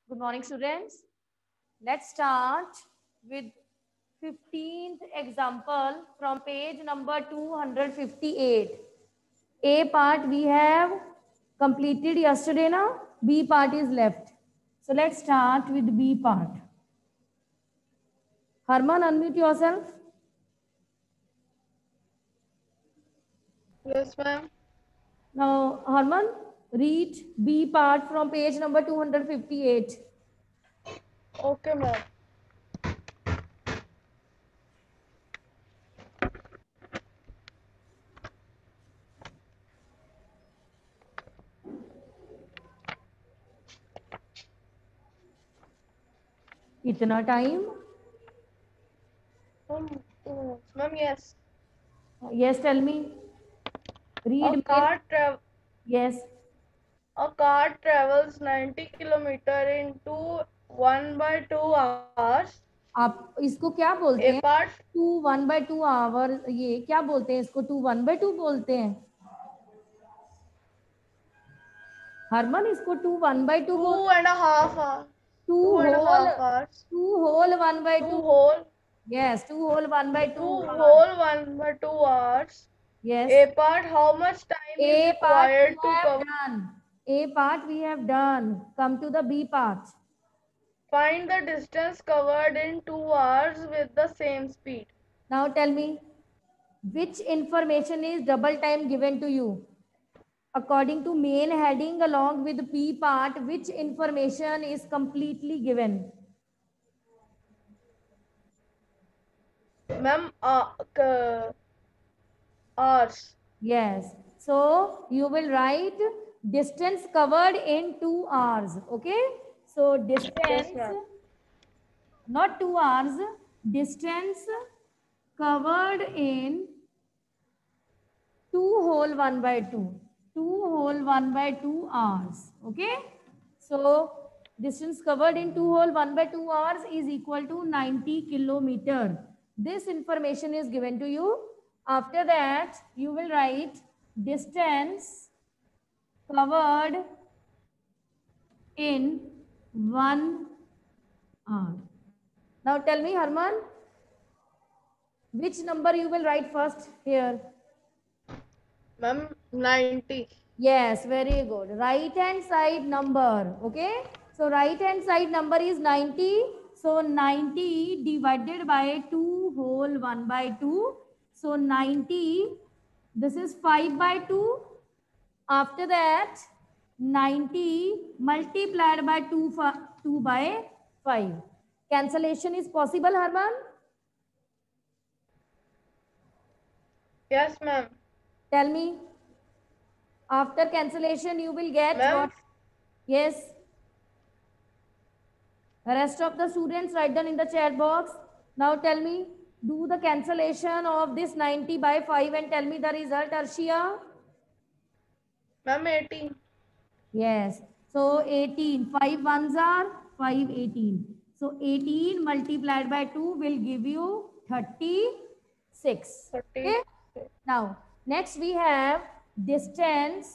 Good morning, students. Let's start with 15th example from page number 258. A part we have completed yesterday now. B part is left. So let's start with B part. Harman, unmute yourself. Yes, ma'am. Now, Harman, read B part from page number 258. Okay, ma'am. कितना time? Ma'am, yes. Yes, tell me. Read main. Yes. A car travels 90 kilometer in 1/2 hours. आप इसको क्या बोलते A हैं? part 2 1/2 our, ये क्या बोलते हैं इसको? 2 1/2 बोलते हैं हरमन, इसको 2 1/2 बोल। 2.5 hours. Two 2.5 whole hours. 1/2। Two whole. Yes, 2 1/2 Two hour. whole 1/2 hours. Yes, A part, how much time is a part we required to have cover? Done. A part we have done. Come to the B part. Find the distance covered in 2 hours with the same speed. Now tell me, which information is double time given to you? According to main heading along with P part, which information is completely given? Ma'am, hours. Yes. So you will write distance covered in 2 hours. Okay. So Yes, distance, ma'am. not 2 hours, distance covered in 2 whole 1/2. 2 whole 1/2 hours. Okay. So distance covered in 2 whole 1/2 hours is equal to 90 kilometer. This information is given to you. After that, you will write distance covered in 1 hour. Now tell me, Harman, which number you will write first here? Ma'am, 90. Yes, very good. Right hand side number. Okay. So right hand side number is 90. So 90 divided by 2 whole 1/2. So 90, this is 5/2. After that, 90 multiplied by 2 by 5. Cancellation is possible, Harman? Yes, ma'am. Tell me. After cancellation, you will get Ma'am, what? Yes. The rest of the students write down in the chat box. Now tell me, do the cancellation of this 90 by 5 and tell me the result, Arshia. ma'am, 18. Yes. So 18. 5 ones are 5, 18. So 18 multiplied by 2 will give you 36. 30. Okay. Now, next we have distance.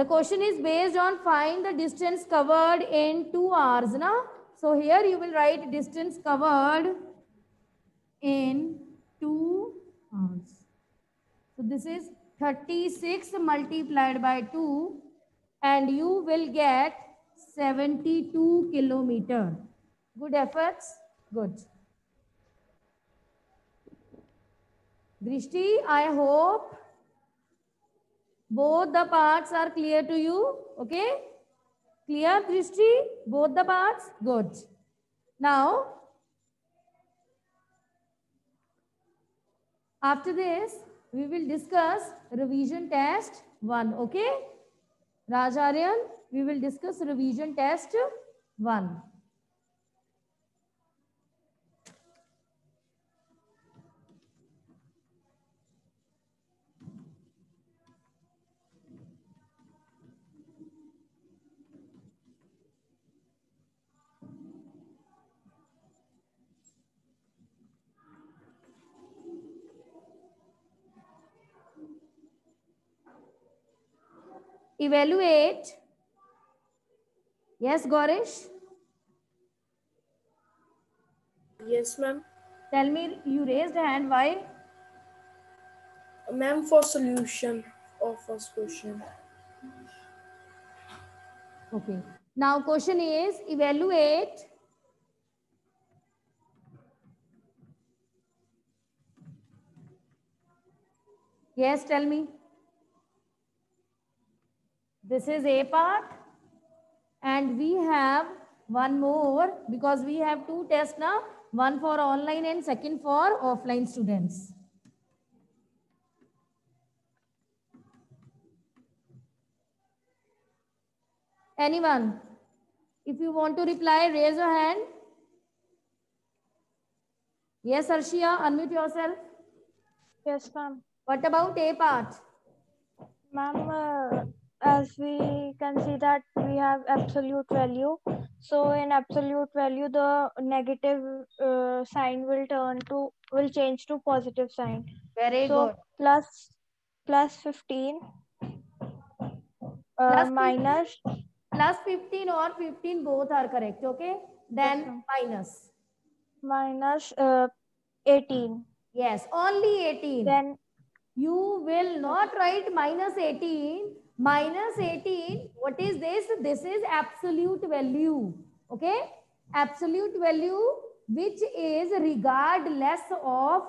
The question is based on find the distance covered in 2 hours. Na? So here you will write distance covered in 2 hours. So this is 36 multiplied by 2 and you will get 72 kilometer. Good efforts. Good. Drishti, I hope both the parts are clear to you. Okay. Clear, Drishti? Both the parts? Good. Now, after this, we will discuss revision test 1. Okay? Rajaryan, we will discuss revision test 1. Evaluate Yes, Gorish? Yes, ma'am. Tell me, you raised hand, why? Ma'am, for solution of first question. Okay. Now question is evaluate yes, tell me. This is A part and we have one more because we have two tests now, one for online and second for offline students. Anyone? If you want to reply, raise your hand. Yes, Arshia, unmute yourself. Yes, ma'am. What about A part? Ma'am, as we can see that we have absolute value. So in absolute value, the negative sign will change to positive sign. Very So good. plus 15 Plus 15, minus plus 15 or 15 both are correct. Okay. Then yes, minus. 18. Yes, only 18. Then You will not write minus 18. Minus 18, what is this? This is absolute value. Okay? Absolute value which is regardless of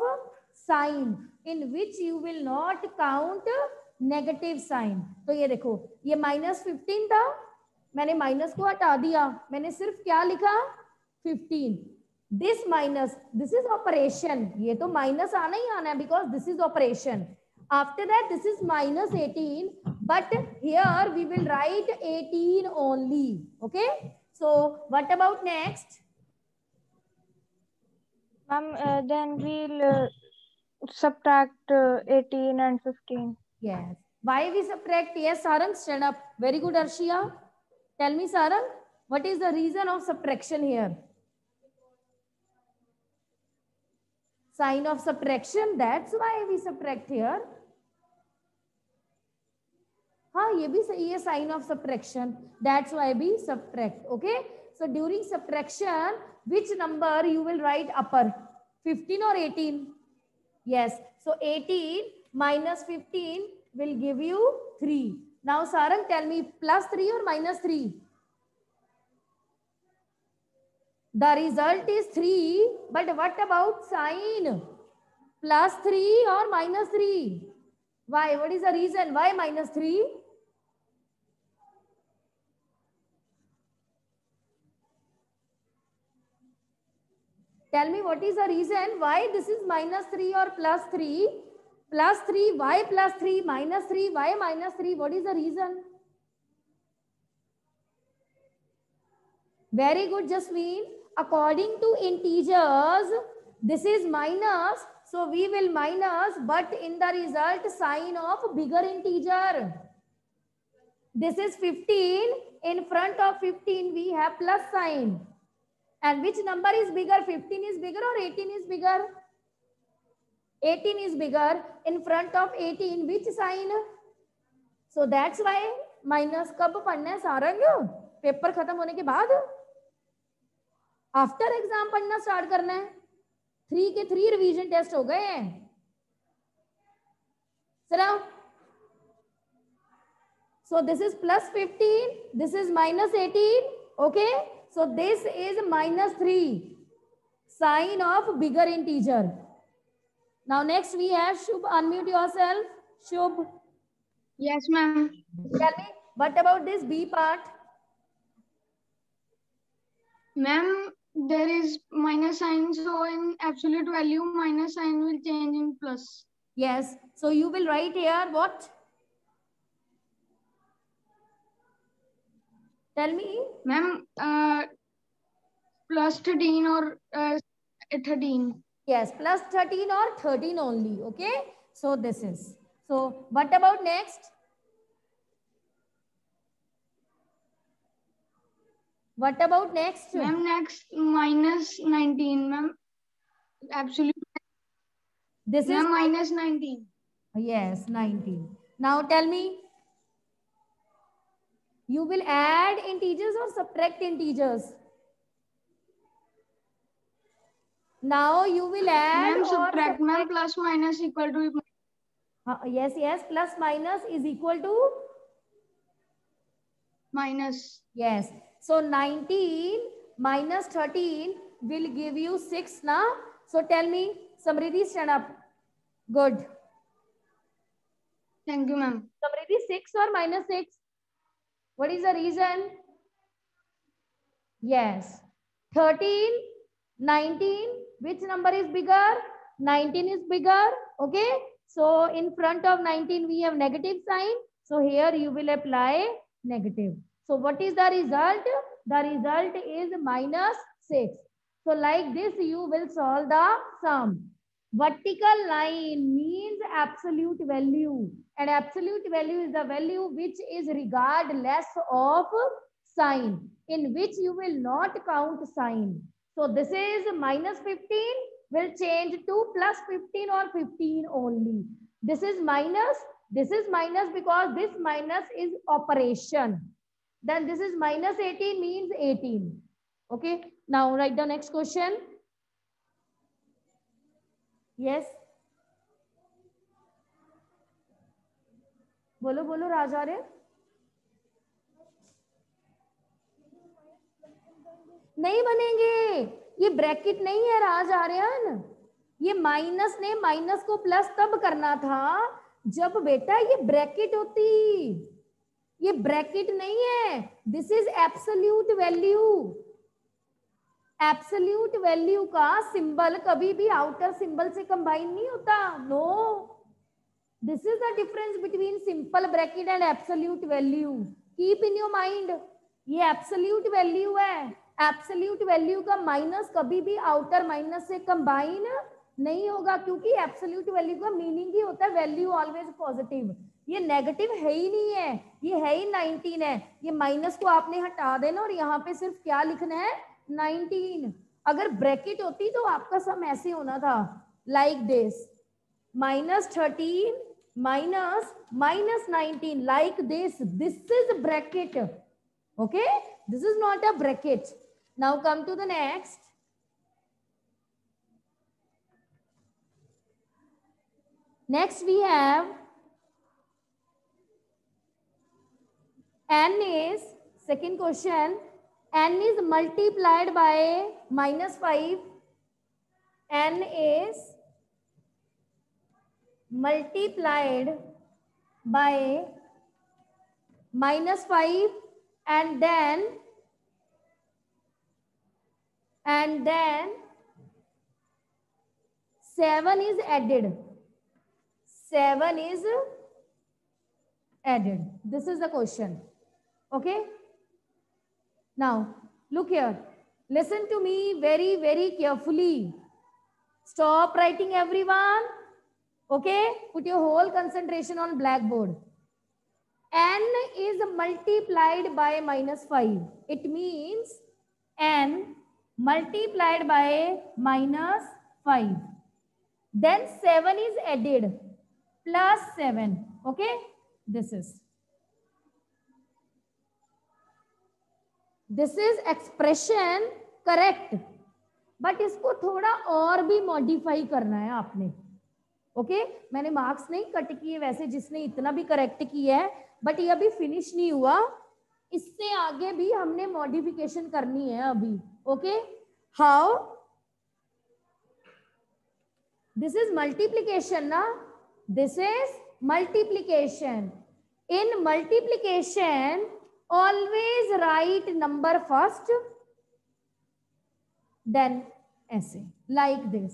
sign, in which you will not count negative sign. तो ये देखो, ये -15 था, मैंने minus को हटा दिया, मैंने सिर्फ क्या लिखा 15. This minus, this is operation. ये तो minus आना ही आना है because this is operation. After that, this is minus 18, but here we will write 18 only. Okay. So what about next? ma'am, then we'll subtract 18 and 15. Yes. Why we subtract? Yes, Sarang, stand up. Very good, Arshia. Tell me, Sarang, what is the reason of subtraction here? Sign of subtraction. That's why we subtract here. हाँ ये भी सही है, sign of subtraction. That's why we subtract. Okay. So during subtraction, which number you will write upper? 15 or 18? Yes. So 18 minus 15 will give you 3. Now Sarang, tell me plus 3 or minus 3? The result is 3. But what about sign? Plus 3 or minus 3? Why? What is the reason? Why minus 3? Tell me what is the reason why this is minus 3 or plus 3? Plus 3, why plus 3? Minus 3, why minus 3? What is the reason? Very good, Jasmine. According to integers, this is minus. So we will minus, but in the result, sign of bigger integer. This is 15. In front of 15, we have plus sign. And which number is bigger? 15 is bigger or 18 is bigger? 18 is bigger. In front of 18, which sign? So that's why minus कब पढ़ना है Sarang? Paper खत्म होने के बाद? After exam पढ़ना start करना है. 3 के 3 रिवीजन टेस्ट हो गए हैं. सुनाओ. So this is plus 15. This is minus 18. Okay. So this is minus 3. Sign of bigger integer. Now next we have Shubh. Unmute yourself. Shubh. Yes, ma'am. Tell me, what about this B part? Ma'am, there is minus sign, so in absolute value, minus sign will change in plus. Yes. So you will write here what? Tell me. Ma'am, plus 13 or 13. Yes, plus 13 or 13 only. Okay. So this is. So what about next? What about next? Ma'am, next minus 19, ma'am. Absolute. This is minus 19. Yes, 19. Now tell me. You will add integers or subtract integers? Now you will add Ma'am, or subtract. Ma'am, subtract. plus minus equal to Yes, yes, plus minus is equal to minus. yes. So 19 minus 13 will give you 6 now. So tell me, Samriddhi, stand up. Good. Thank you, ma'am. Samriddhi, 6 or minus 6? What is the reason? Yes. 13, 19, which number is bigger? 19 is bigger. Okay. So in front of 19, we have negative sign. So here you will apply negative. So what is the result? The result is minus 6. So like this, you will solve the sum. Vertical line means absolute value. And absolute value is the value which is regardless of sign, in which you will not count sign. So this is minus 15 will change to plus 15 or 15 only. This is minus because this minus is operation. Then this is minus 18 means 18. Okay. Now write the next question. Yes. बोलो बोलो राजारे. नहीं बनेंगे, ये bracket नहीं है राज आर्यन. ये minus ने minus को प्लस तब करना था जब बेटा ये ब्रैकेट होती. ये ब्रैकेट नहीं है. This is absolute value. Absolute value का सिंबल कभी भी आउटर सिंबल से कंबाइन नहीं होता. No, this is the difference between simple bracket and absolute value. Keep in your mind, ये एब्सोल्यूट वैल्यू है. एब्सोल्यूट वैल्यू का माइनस कभी भी आउटर माइनस से कंबाइन नहीं होगा, क्योंकि एब्सोल्यूट वैल्यू का मीनिंग ही होता है वैल्यू ऑलवेज पॉजिटिव. ये नेगेटिव है ही नहीं है, ये है ही 19 है. ये माइनस को आपने हटा देना और यहाँ पे सिर्फ क्या लिखना है 19. अगर ब्रैकेट होती तो आपका सम ऐसे होना था like this, minus 13 minus minus 19 like this. This is bracket. Okay, this is not a bracket. Now come to the next. Next we have n is, second question, n is multiplied by minus 5. N is multiplied by minus 5 and then 7 is added. 7 is added. This is the question. Okay. Now look here. Listen to me very, very carefully. Stop writing, everyone. Okay. Put your whole concentration on blackboard. N is multiplied by minus 5. It means n multiplied by minus 5. Then 7 is added plus 7. Okay. This is expression correct, but इसको थोड़ा और भी modify करना है आपने. Okay मैंने marks नहीं cut किए वैसे जिसने इतना भी करेक्ट किया है, बट ये अभी फिनिश नहीं हुआ. इससे आगे भी हमने मॉडिफिकेशन करनी है अभी. Okay how? This is multiplication ना. This is multiplication. In multiplication always write number first, then ऐसे like this.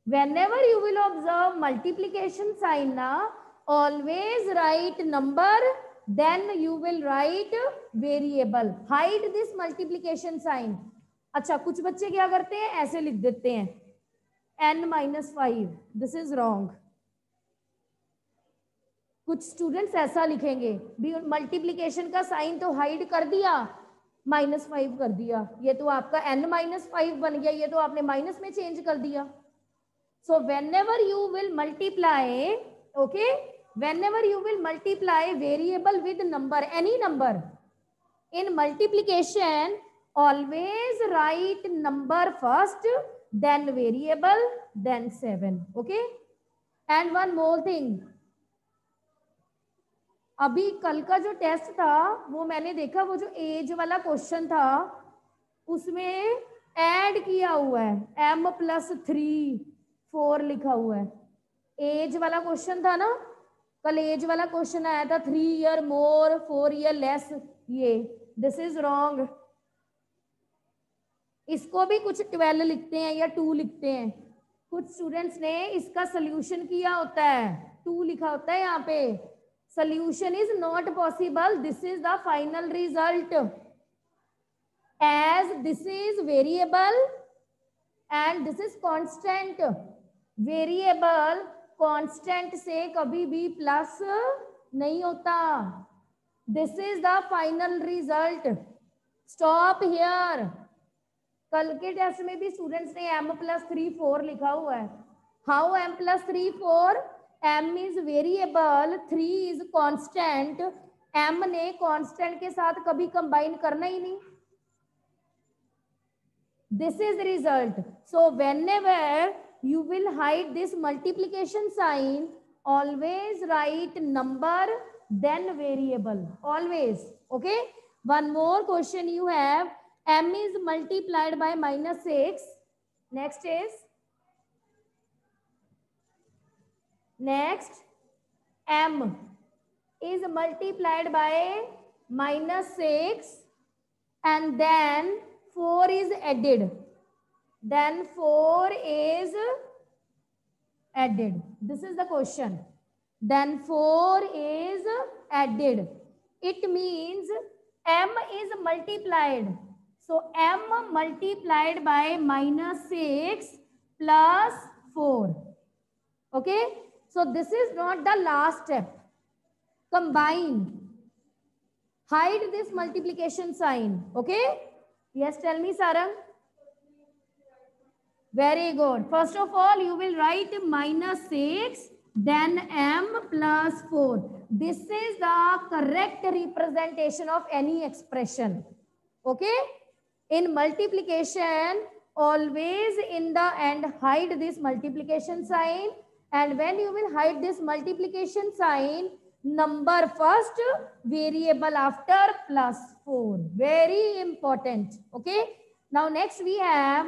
Whenever you will observe multiplication sign na, always write number, then you will write variable. Hide this multiplication sign. अच्छा कुछ बच्चे क्या करते हैं ऐसे लिख देते हैं n-5. This is wrong. कुछ स्टूडेंट्स ऐसा लिखेंगे भी मल्टीप्लीकेशन का साइन तो हाइड कर दिया, -5 कर दिया, ये तो आपका n-5 बन गया, ये तो आपने माइनस में चेंज कर दिया. So whenever you will multiply, okay, whenever you will multiply variable with number, any number, in multiplication always write number first, then variable, then 7. Okay, and one more thing, अभी कल का जो test था वो मैंने देखा, वो जो एज वाला क्वेश्चन था उसमें ऐड किया हुआ है m+3 4 लिखा हुआ है। एज वाला क्वेश्चन था ना, कल एज वाला क्वेश्चन आया था 3 ईयर मोर 4 ईयर लेस, ये दिस इज रॉन्ग। इसको भी कुछ 12 लिखते हैं या 2 लिखते हैं। कुछ स्टूडेंट्स ने इसका सोल्यूशन किया होता है, 2 लिखा होता है यहाँ पे। Solution is not possible, this is the final result. as this is variable and this is constant, variable constant से कभी भी प्लस नहीं होता। this is the final result, stop here। कल के टेस्ट में भी स्टूडेंट्स ने m+3 4 लिखा हुआ है। how m+3 4, m is variable, 3 is constant, m ने constant के साथ कभी कंबाइन करना ही नहीं। This is the result. So whenever you will hide this multiplication sign, always write number then variable, always. Okay, one more question you have, m is multiplied by -6. Next is m is multiplied by -6 and then 4 is added, then 4 is added. This is the question. Then 4 is added. It means m is multiplied. So m multiplied by -6 plus 4. Okay. So this is not the last step. Combine. Hide this multiplication sign. Okay. Yes, tell me, Sarang. Very good. First of all, you will write -6, then m plus 4. This is the correct representation of any expression. Okay? In multiplication, always in the end, hide this multiplication sign. And when you will hide this multiplication sign, number first, variable after, plus 4. Very important. Okay. Now next we have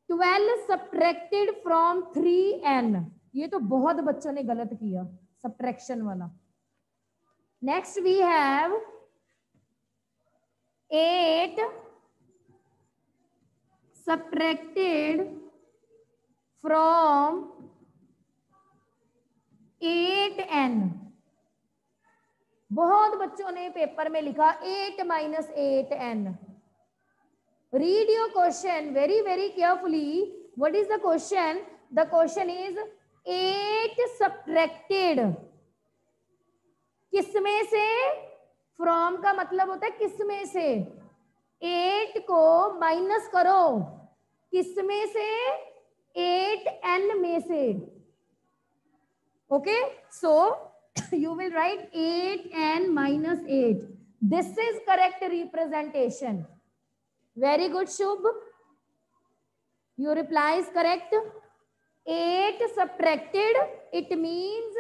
12 subtracted from 3n. ये तो बहुत बच्चों ने गलत किया subtraction वाला। Next we have 8 subtracted from 8n। बहुत बच्चों ने पेपर में लिखा 8 minus 8n। Read your question very very carefully. What is the question? The question is 8 subtracted, किसमें से? From का मतलब होता है किसमें से। 8 को माइनस करो, किसमें से? 8n में से। Okay, so you will write 8n minus 8. This is correct representation. Very good, Shubh. Your reply is correct. 8 subtracted, it means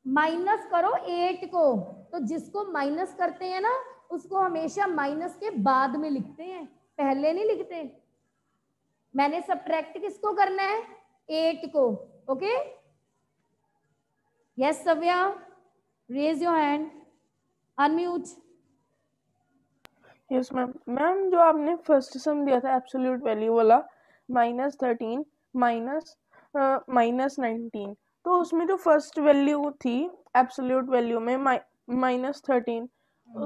minus करो 8 को। तो जिसको माइनस करते हैं ना, उसको हमेशा माइनस के बाद में लिखते हैं, पहले नहीं लिखते। मैंने सब्ट्रैक्ट किसको करना है? 8 को। Okay, yes Savya, raise your hand, unmute. Yes ma'am. Ma'am जो आपने फर्स्ट सम दिया था एब्सोल्यूट वैल्यू वाला, -13 -19, तो उसमें जो फर्स्ट वैल्यू थी एब्सोल्यूट वैल्यू में -13,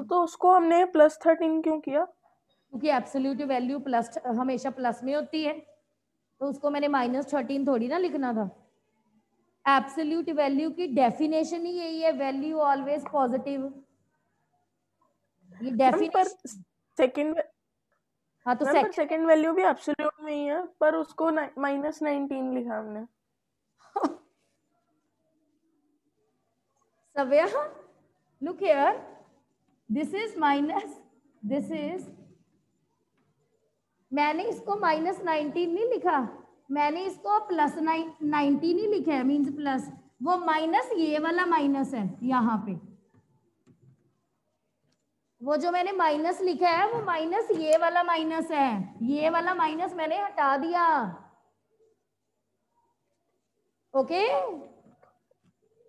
तो उसको हमने +13 क्यों किया? क्योंकि एब्सोल्यूट वैल्यू प्लस हमेशा प्लस में होती है, तो उसको मैंने -13 थोड़ी ना लिखना था। एब्सोल्यूट वैल्यू की डेफिनेशन ही यही है, वैल्यू ऑलवेज पॉजिटिव। ये डेफिनेशन सेकंड, हाँ, तो सेकंड वैल्यू भी एब्सोल्यूट में ही है, पर उसको -19 लिखा हमने। Savya, look here. This is minus, this is, मैंने इसको -19 नहीं लिखा, मैंने इसको +19 ही लिखा है, मीन्स प्लस, वो माइनस ये वाला माइनस है यहाँ पे, वो जो मैंने माइनस लिखा है वो माइनस ये वाला माइनस है, ये वाला माइनस मैंने हटा दिया। Okay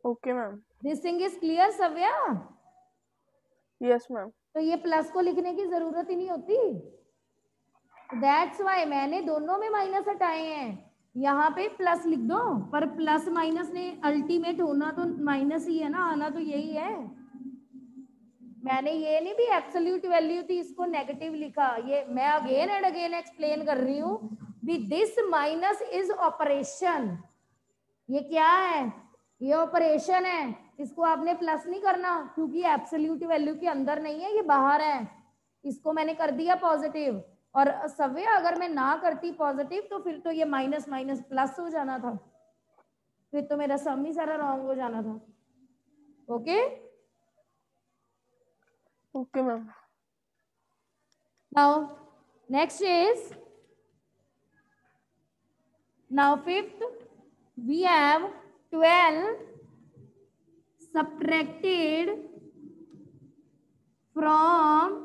okay ma'am. This thing is clear Savya? Yes ma'am. तो ये प्लस को लिखने की जरूरत ही नहीं होती, दैट्स वाई मैंने दोनों में माइनस हटाए हैं, यहाँ पे प्लस लिख दो, पर प्लस माइनस ने अल्टीमेट होना तो माइनस ही है ना, आना तो यही है। मैंने ये नहीं भी एब्सोल्यूट वैल्यू थी इसको नेगेटिव लिखा, ये मैं अगेन एंड अगेन एक्सप्लेन कर रही हूँ भी दिस माइनस इज ऑपरेशन, ये क्या है, ये ऑपरेशन है, इसको आपने प्लस नहीं करना क्योंकि एब्सोल्यूट वैल्यू के अंदर नहीं है, ये बाहर है, इसको मैंने कर दिया पॉजिटिव। और सव्य अगर मैं ना करती पॉजिटिव तो फिर तो ये माइनस माइनस प्लस हो जाना था, फिर तो मेरा सम ही सारा रॉन्ग हो जाना था। Okay okay ma'am. now next is, now fifth we have 12 subtracted from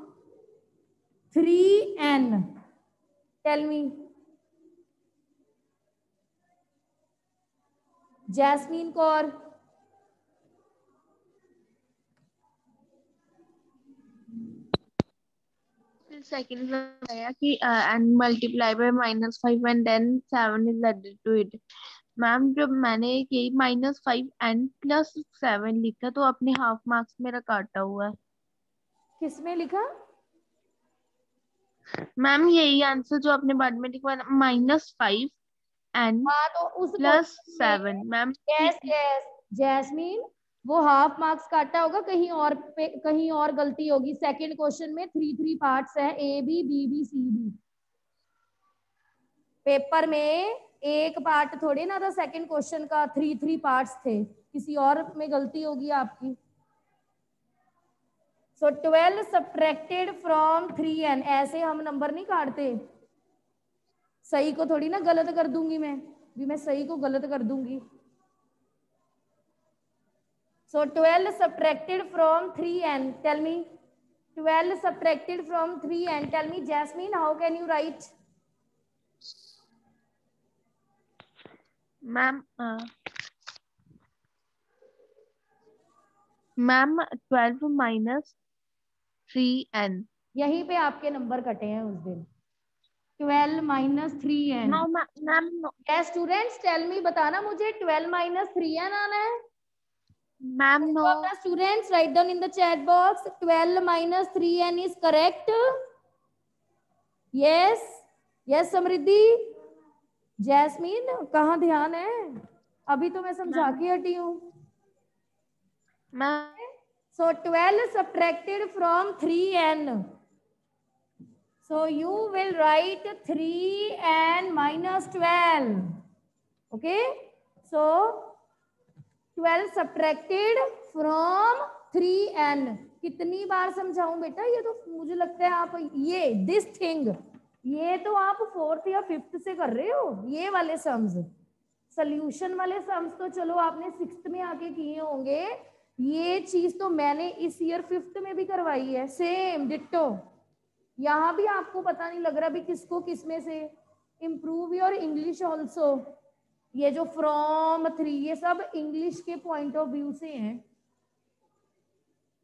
3n, tell me Jasmine Kaur। Second बताया कि and multiply by -5 and then 7 is added to it. Ma'am जब मैंने यही -5 एंड +7 लिखा तो अपने हाफ मार्क्स मेरा काटा हुआ है। किसमें लिखा? मैम यही आंसर जो आपने बाद में लिखा -5 एंड हाँ तो उस +7 मैम। यस यस जैस्मीन, वो हाफ मार्क्स काटा होगा, कहीं और पे कहीं और गलती होगी। सेकंड क्वेश्चन में 3 पार्ट्स है, A B B B C B, paper में एक पार्ट थोड़ी ना था सेकंड क्वेश्चन का, 3 पार्ट्स थे, किसी और में गलती होगी आपकी। सो 12 सब्ट्रैक्टेड फ्रॉम 3n, ऐसे हम नंबर नहीं काटते, सही को थोड़ी ना गलत कर दूंगी मैं, भी मैं सही को गलत कर दूंगी। So 12 subtracted from 3n, tell me 12 subtracted from 3n, tell me Jasmine, how can you write? Ma'am ma'am 12 - 3n। यहीं पे आपके नंबर कटे हैं उस दिन, 12 - 3n। No ma'am no yes students tell me, बताना मुझे 12 - 3n आना है ma'am no. Students write down in the chat box, 12 - 3n is correct. Yes yes Samriddhi, Jasmine कहाँ ध्यान है, अभी तो मैं समझा के हटी हूँ। Ma'am So 12 subtracted from 3n. So you will write 3n minus 12. Okay. So 12 subtracted from 3n. कितनी बार समझाऊं बेटा, ये तो मुझे लगता है आप ये दिस थिंग, ये तो आप 4th या 5th से कर रहे हो, ये वाले सम्स, सोल्यूशन वाले सम्स तो चलो आपने 6th में आके किए होंगे, ये चीज तो मैंने इस ईयर 5th में भी करवाई है, सेम डिट्टो। यहाँ भी आपको पता नहीं लग रहा भी किसको किसमें से। इम्प्रूव योर इंग्लिश ऑल्सो, ये जो फ्रॉम 3 ये सब इंग्लिश के पॉइंट ऑफ व्यू से हैं।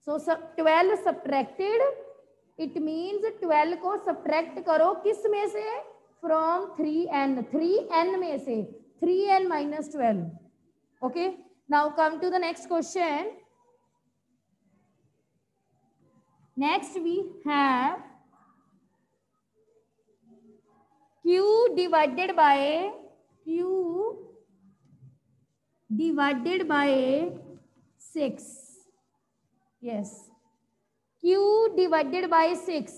सो 12 सब्ट्रैक्टेड, इट मीन्स 12 को सब्ट्रैक्ट करो किस में से, फ्रॉम 3n, 3n में से, 3n minus 12. Okay, now come to the next question. Next we have q divided by 6. Yes, q divided by 6.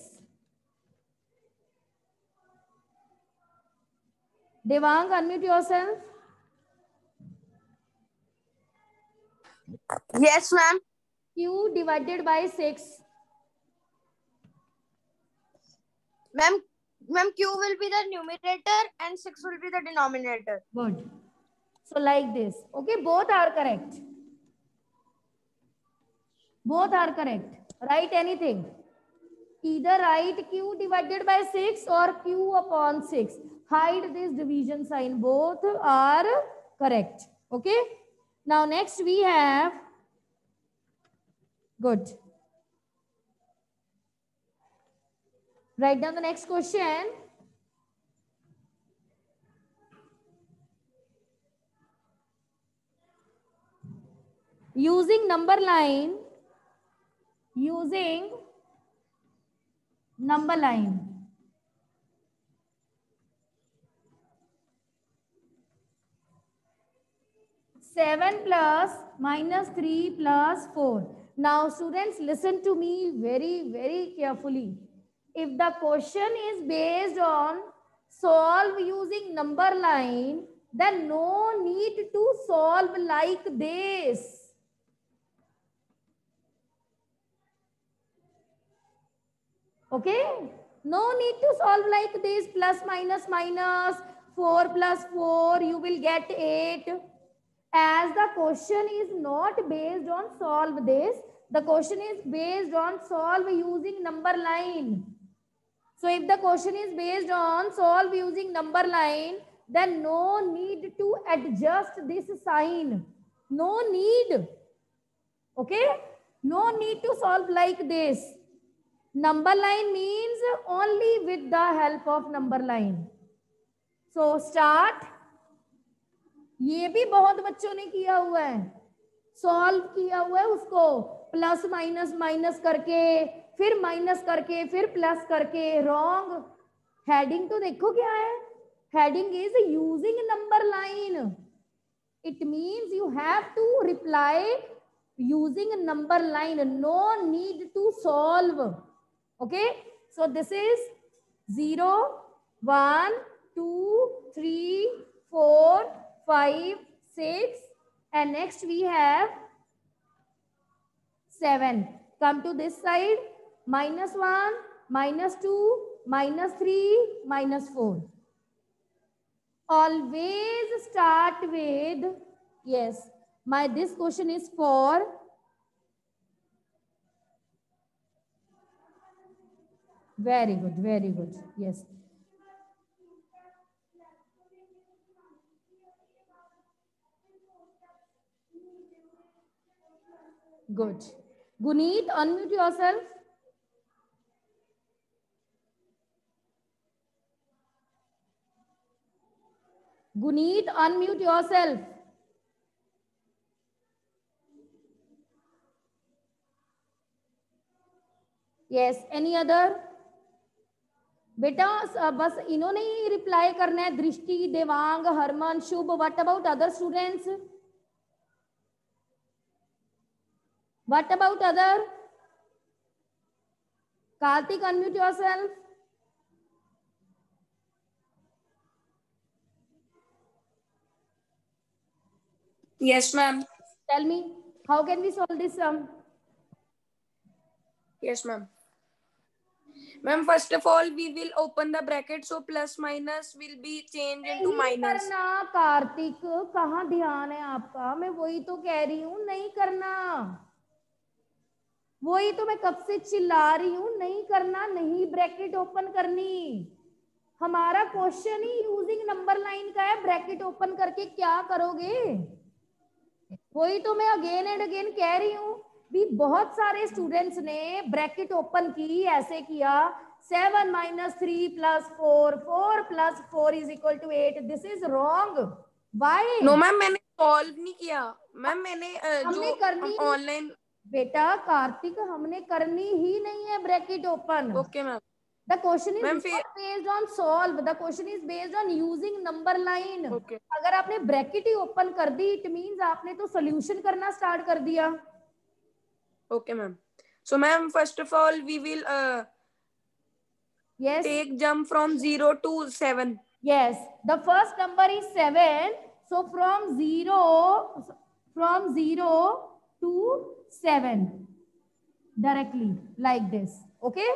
Devang, unmute yourself. Yes, ma'am. Q divided by 6. Ma'am, Q will be the numerator and 6 will be the denominator. Good. So like this. Okay, both are correct. Both are correct. Write anything. Either write Q divided by 6 or Q upon 6. Hide this division sign. Both are correct. Okay. Now next we have, good. Write down the next question. Using number line. Number line. Seven plus minus 3 plus 4. Now students, listen to me very, very carefully. If the question is based on solve using number line, then no need to solve like this. Okay, no need to solve like this. Plus minus minus 4 plus 4, you will get 8. As the question is not based on solve this, the question is based on solve using number line. So if the question is based on solve using number line, then no need to adjust this sign. No need. Okay, no need to solve like this. Number line means only with the help of number line. So start. ये भी बहुत बच्चों ने किया हुआ है, solve किया हुआ है उसको प्लस माइनस माइनस करके, फिर माइनस करके, फिर प्लस करके. रॉन्ग. हेडिंग तो देखो क्या है. Heading is using number line. It means you have to reply using number line. No need to solve. Okay, so this is 0, 1, 2, 3, 4, 5, 6, and next we have 7. Come to this side. Minus 1, minus 2, minus 3, minus 4. Always start with, yes, this question is for very good, very good. Yes. Good. Guneet, unmute yourself. Guneet, unmute yourself. Yes, any other? बेटा बस इन्होंने ही reply करना है. Drishti, Devang, Harman, Shubh. What about other students? What about other? Kartik, unmute yourself. Yes, ma'am. Tell me, how can we solve this sum? Yes, ma'am. Ma'am, first of all, we will open the bracket, so plus minus will be changed into minus. करना कार्तिक, कहाँ ध्यान है आपका? मैं वही तो कह रही हूँ, नहीं करना. वही तो मैं कब से चिल्ला रही हूँ, नहीं करना, नहीं ब्रैकेट ओपन करनी. हमारा क्वेश्चन ही यूजिंग नंबर लाइन का है. ब्रैकेट ओपन करके क्या करोगे? वही तो मैं अगेन एंड अगेन कह रही हूँ भी. बहुत सारे स्टूडेंट्स ने ब्रैकेट ओपन की, ऐसे किया 7 minus 3 plus 4, 4 plus 4 is equal to 8. This is wrong. Why? No ma'am, मैंने सॉल्व नहीं किया. मैम मैंने हमने करनी ऑनलाइन. बेटा कार्तिक, हमने करनी ही नहीं है bracket open. Okay ma'am. The question is not based on solve. The question is based on using number line. Okay. अगर आपने ब्रैकेट ही ओपन कर दी, इट मींस आपने तो सॉल्यूशन करना स्टार्ट कर दिया. Okay, ma'am. So, ma'am, first of all, we will yes, take jump from 0 to 7. Yes, the first number is 7. So from 0, to 7 directly like this. Okay,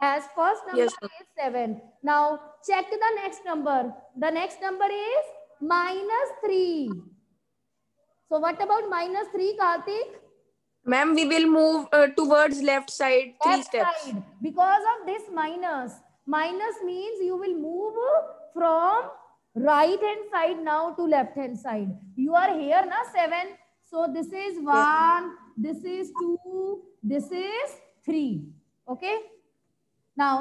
as first number Yes, ma'am. is 7. Now check the next number. The next number is -3. So what about -3, Karthik? Ma'am, we will move towards left side 3 Left steps. side. Because of this minus. Minus means you will move from right hand side now to left hand side. You are here na 7. So this is 1, this is 2, this is 3. Okay. Now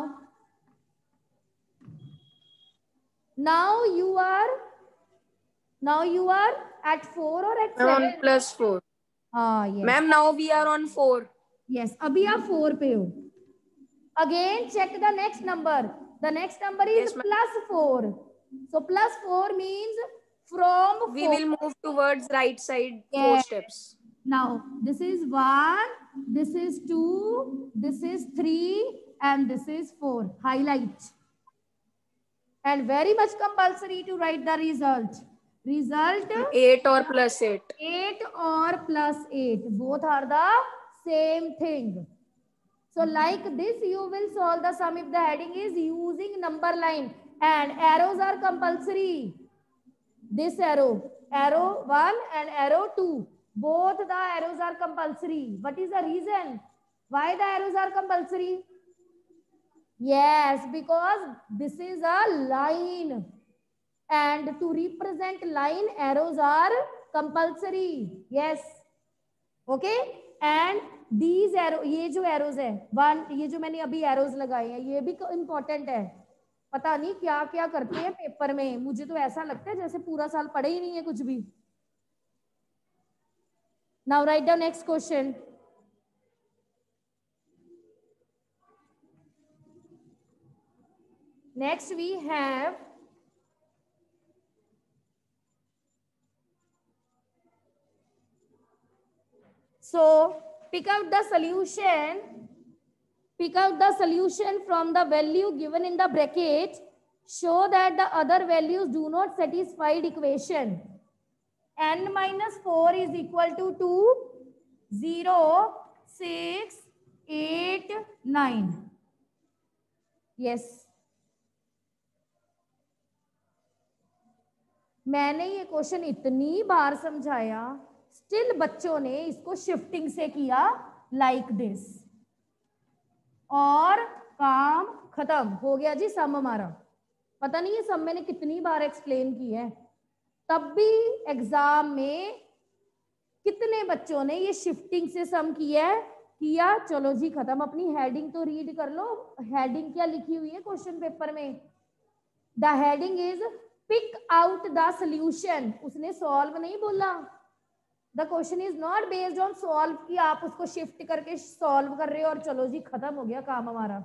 you are at 4 or at Ma'am, on 7? +4. Yes. Ma'am, now we are on 4. Yes, अभी आप 4 पे हो. Again, check the next number. The next number is +4. So +4 means from 4. We will move towards right side 4 Yes. steps. Now, this is 1, this is 2, this is 3, and this is 4. Highlight. And very much compulsory to write the result. Result 8 or +8. 8 or +8. Both are the same thing. So like this, you will solve the sum if the heading is using number line. And arrows are compulsory. This arrow, arrow 1 and arrow 2. Both the arrows are compulsory. What is the reason? Why the arrows are compulsory? Yes, because this is a line. And to represent line, arrows are compulsory. Yes. Okay. And these arrows, ये जो arrows है, one, ये जो मैंने अभी arrows लगाए हैं, ये भी important है. पता नहीं क्या क्या करते हैं पेपर में. मुझे तो ऐसा लगता है जैसे पूरा साल पढ़े ही नहीं है कुछ भी. Now write down next question. Next we have so pick out the solution. Pick out the solution from the value given in the bracket. Show that the other values do not satisfy the equation. N minus 4 is equal to 2, 0, 6, 8, 9. Yes. मैंने ये question इतनी बार समझाया, still बच्चों ने इसको shifting से किया like this, और काम खत्म हो गया जी. सम हमारा पता नहीं ये सम मैंने कितनी बार एक्सप्लेन की है, तब भी एग्जाम में कितने बच्चों ने ये शिफ्टिंग से सम किया. चलो जी खत्म. अपनी हेडिंग तो रीड कर लो. हेडिंग क्या लिखी हुई है क्वेश्चन पेपर में? The heading is pick out the solution. उसने सॉल्व नहीं बोला. The question is not based on solve कि आप उसको शिफ्ट करके सॉल्व कर रहे हो और चलो जी खत्म हो गया काम हमारा.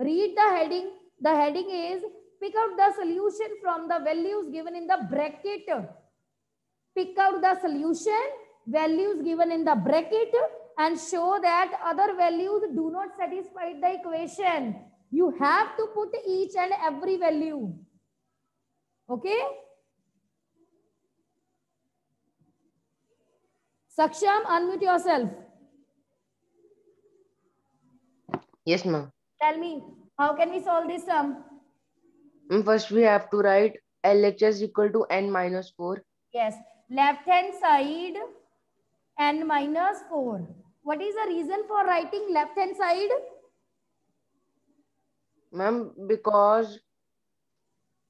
Read the heading. The heading is pick out the solution from the values given in the bracket. Pick out the solution, values given in the bracket, and show that other values do not satisfy the equation. You have to put each and every value. Okay? Saksham, unmute yourself. Yes, ma'am. Tell me, how can we solve this sum? First, we have to write LHS equal to n minus 4. Yes, left hand side n minus 4. What is the reason for writing left hand side? Ma'am, because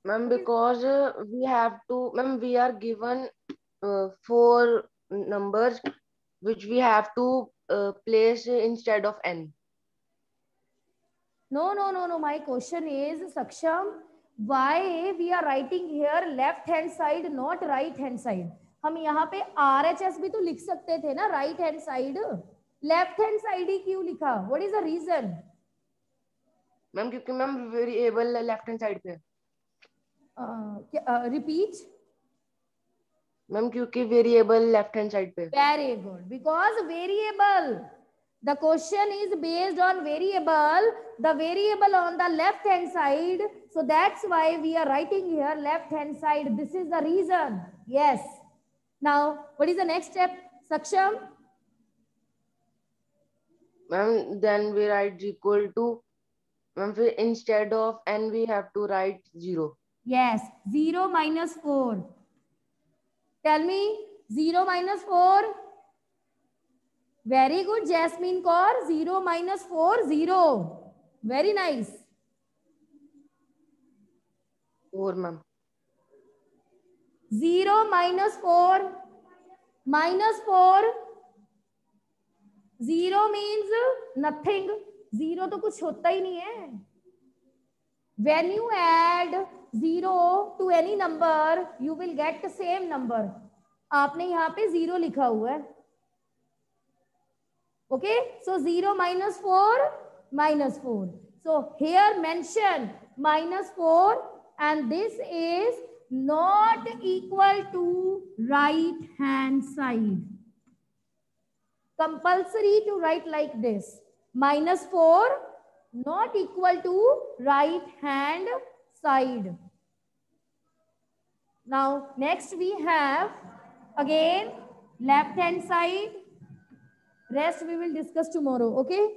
we have to, ma'am, we are given 4 numbers which we have to place instead of n. No. My question is, Saksham, why we are writing here left hand side, not right hand side? हम यहाँ पे RHS भी तो लिख सकते थे ना, right hand side. Left hand side ही क्यों लिखा? What is the reason? Ma'am क्योंकि ma'am variable left hand side पे. Repeat. मैम क्योंकि वेरिएबल लेफ्ट हैंड साइड पे. Very good. Because variable. The question is based on variable. The variable on the left hand side. So that's why we are writing here left hand side. This is the reason. Yes. Now, what is the next step? Saksham, Ma'am, then we write equal to, ma'am, instead of n we have to write 0. Yes, 0 minus 4. Tell me, 0 minus 4. Very good, Jasmine Kaur. 0 minus 4, 0. Very nice. 4, ma'am. 0 minus 4. Minus 4. 0 means nothing. 0 तो कुछ होता ही नहीं है. When you add 0 to any number, you will get the same number. आपने यहाँ पे 0 लिखा हुआ है. Okay, so 0 minus 4, minus 4. So here mention minus 4 and this is not equal to right hand side. Compulsory to write like this. Minus 4 not equal to right hand side. Now next we have again left hand side. Rest we will discuss tomorrow. Okay.